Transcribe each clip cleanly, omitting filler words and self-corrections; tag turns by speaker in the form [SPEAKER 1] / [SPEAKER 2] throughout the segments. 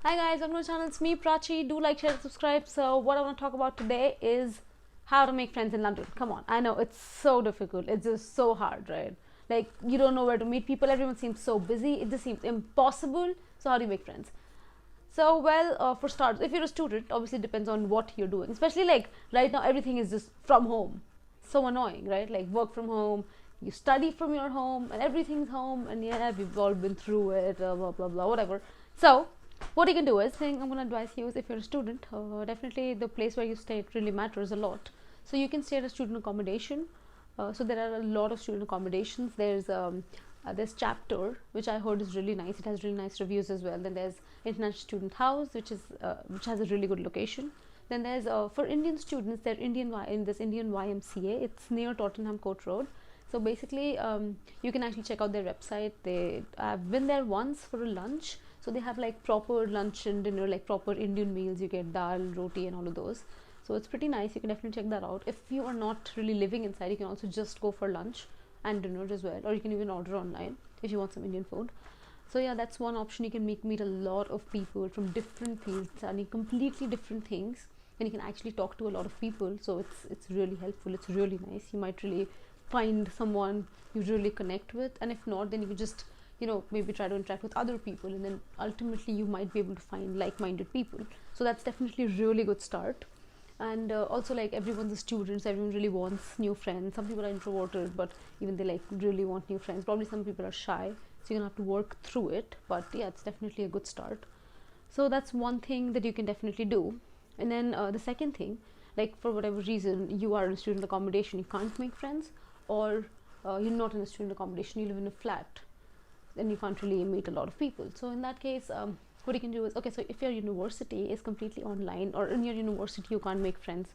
[SPEAKER 1] Hi guys, welcome to the channel. It's me, Prachi. Do like, share, subscribe. So what I want to talk about today is how to make friends in London. Come on, I know it's so difficult. It's just so hard, right? Like you don't know where to meet people. Everyone seems so busy. It just seems impossible. So how do you make friends? So for starters, if you're a student, obviously it depends on what you're doing. Especially like right now, everything is just from home. So annoying, right? Like work from home, you study from your home, and everything's home. And yeah, we've all been through it. Blah blah blah, whatever. So what you can do is, thing I'm going to advise you is, if you're a student, definitely the place where you stay, it really matters a lot. So you can stay at a student accommodation. So there are a lot of student accommodations. There's this chapter which I heard is really nice. It has really nice reviews as well. Then there's International Student House, which has a really good location. Then there's for Indian students, there's Indian YMCA. It's near Tottenham Court Road. So basically, you can actually check out their website. I've been there once for a lunch. So they have like proper lunch and dinner, like proper Indian meals. You get dal, roti, and all of those. So it's pretty nice. You can definitely check that out. If you are not really living inside, you can also just go for lunch and dinner as well, or you can even order online if you want some Indian food. So yeah, that's one option. You can meet a lot of people from different fields, studying completely different things, and you can actually talk to a lot of people. So it's really helpful. It's really nice. You might really find someone you really connect with, and if not, then you can just maybe try to interact with other people, and then ultimately you might be able to find like-minded people. So that's definitely a really good start. And also, like, everyone's a student, so everyone really wants new friends. Some people are introverted, but even they like really want new friends. Probably some people are shy, so you're gonna have to work through it, but yeah, it's definitely a good start. So that's one thing that you can definitely do. And then the second thing, like, for whatever reason you are in a student accommodation, you can't make friends, or you're not in a student accommodation, you live in a flat, then you can't really meet a lot of people. So in that case, what you can do is, okay, so if your university is completely online, or in your university you can't make friends,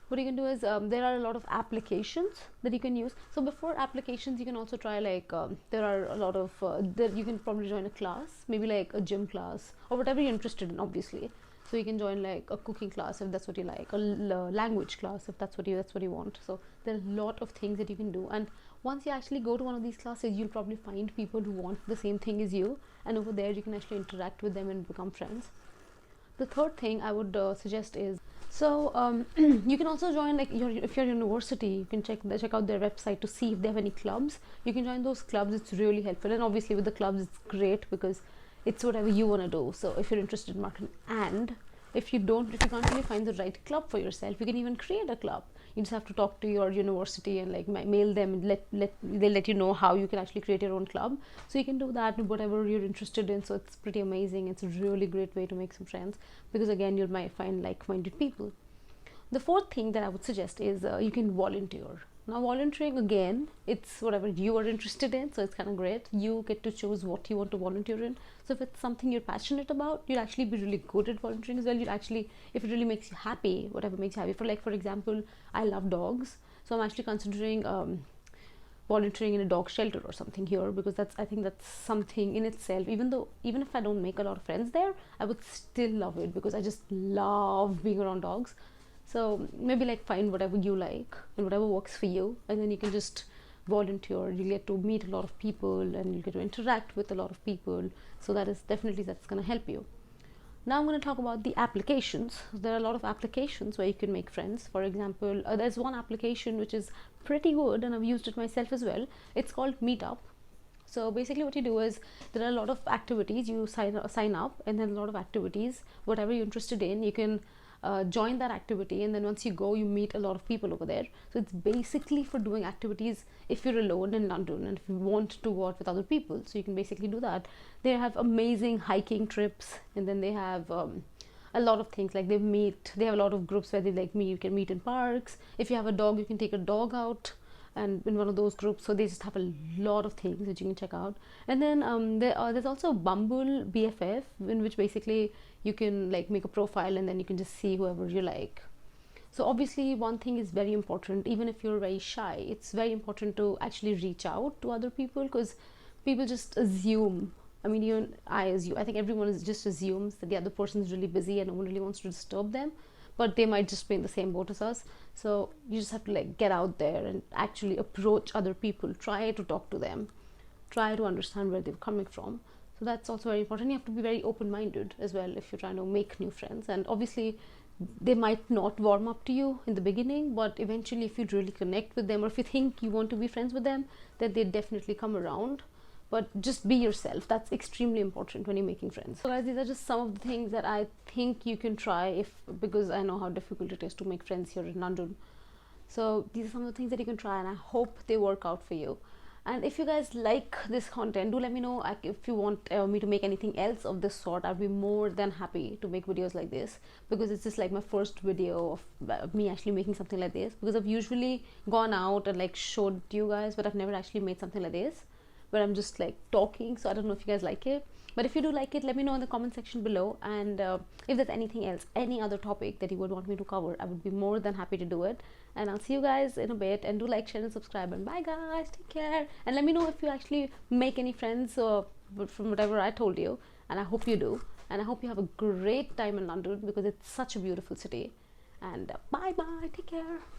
[SPEAKER 1] what you can do is, there are a lot of applications that you can use. So before applications, you can also try, like, there are a lot of you can probably join a class, maybe like a gym class or whatever you're interested in, obviously. So you can join like a cooking class if that's what you like, a language class if that's what you want. So there are a lot of things that you can do, and once you actually go to one of these classes, you'll probably find people who want the same thing as you, and over there you can actually interact with them and become friends. The third thing I would suggest is, you can also join, like, if you're university, you can check out their website to see if they have any clubs. You can join those clubs. It's really helpful, and obviously with the clubs it's great because it's whatever you want to do. So if you're interested in marketing, and if you can't really find the right club for yourself, you can even create a club. You just have to talk to your university and like mail them, and they'll let you know how you can actually create your own club. So you can do that in whatever you're interested in. So it's pretty amazing. It's a really great way to make some friends, because again, you might find like-minded people. The fourth thing that I would suggest is, you can volunteer. Now, volunteering, again, it's whatever you are interested in, so it's kind of great. You get to choose what you want to volunteer in. So if it's something you're passionate about, you'll actually be really good at volunteering as well. You'll actually, if it really makes you happy, whatever makes you happy. For example, I love dogs, so I'm actually considering volunteering in a dog shelter or something here, because I think that's something in itself. Even if I don't make a lot of friends there, I would still love it, because I just love being around dogs. So maybe, like, find whatever you like and whatever works for you, and then you can just volunteer. You get to meet a lot of people, and you get to interact with a lot of people. So that's going to help you. Now I'm going to talk about the applications. There are a lot of applications where you can make friends. For example, there's one application which is pretty good, and I've used it myself as well. It's called Meetup. So basically what you do is, there are a lot of activities. You sign up, and then a lot of activities, whatever you're interested in, you can join that activity, and then once you go, you meet a lot of people over there. So it's basically for doing activities if you're alone in London and if you want to go out with other people. So you can basically do that. They have amazing hiking trips, and then they have a lot of things, like they have a lot of groups where you can meet in parks. If you have a dog, you can take a dog out and in one of those groups. So they just have a lot of things that you can check out. And then there's also Bumble BFF, in which basically you can like make a profile, and then you can just see whoever you like. So obviously one thing is very important. Even if you're very shy, it's very important to actually reach out to other people, because people just assume, I mean, even I assume, I think everyone just assumes that the other person is really busy and no one really wants to disturb them, but they might just be in the same boat as us. So you just have to like get out there and actually approach other people, try to talk to them, try to understand where they're coming from. So that's also very important. You have to be very open-minded as well if you're trying to make new friends. And obviously, they might not warm up to you in the beginning, but eventually, if you really connect with them, or if you think you want to be friends with them, then they definitely come around. But just be yourself. That's extremely important when you're making friends. So guys, these are just some of the things that I think you can try, if because I know how difficult it is to make friends here in London. So these are some of the things that you can try, and I hope they work out for you. And if you guys like this content, do let me know if you want me to make anything else of this sort. I'd be more than happy to make videos like this, because it's just like my first video of me actually making something like this, because I've usually gone out and like showed you guys, but I've never actually made something like this where I'm just like talking. So I don't know if you guys like it, but if you do like it, let me know in the comment section below. And if there's anything else, any other topic that you would want me to cover, I would be more than happy to do it. And I'll see you guys in a bit, and do like, share and subscribe, and bye guys, take care. And let me know if you actually make any friends from whatever I told you, and I hope you do. And I hope you have a great time in London, because it's such a beautiful city. And bye bye, take care.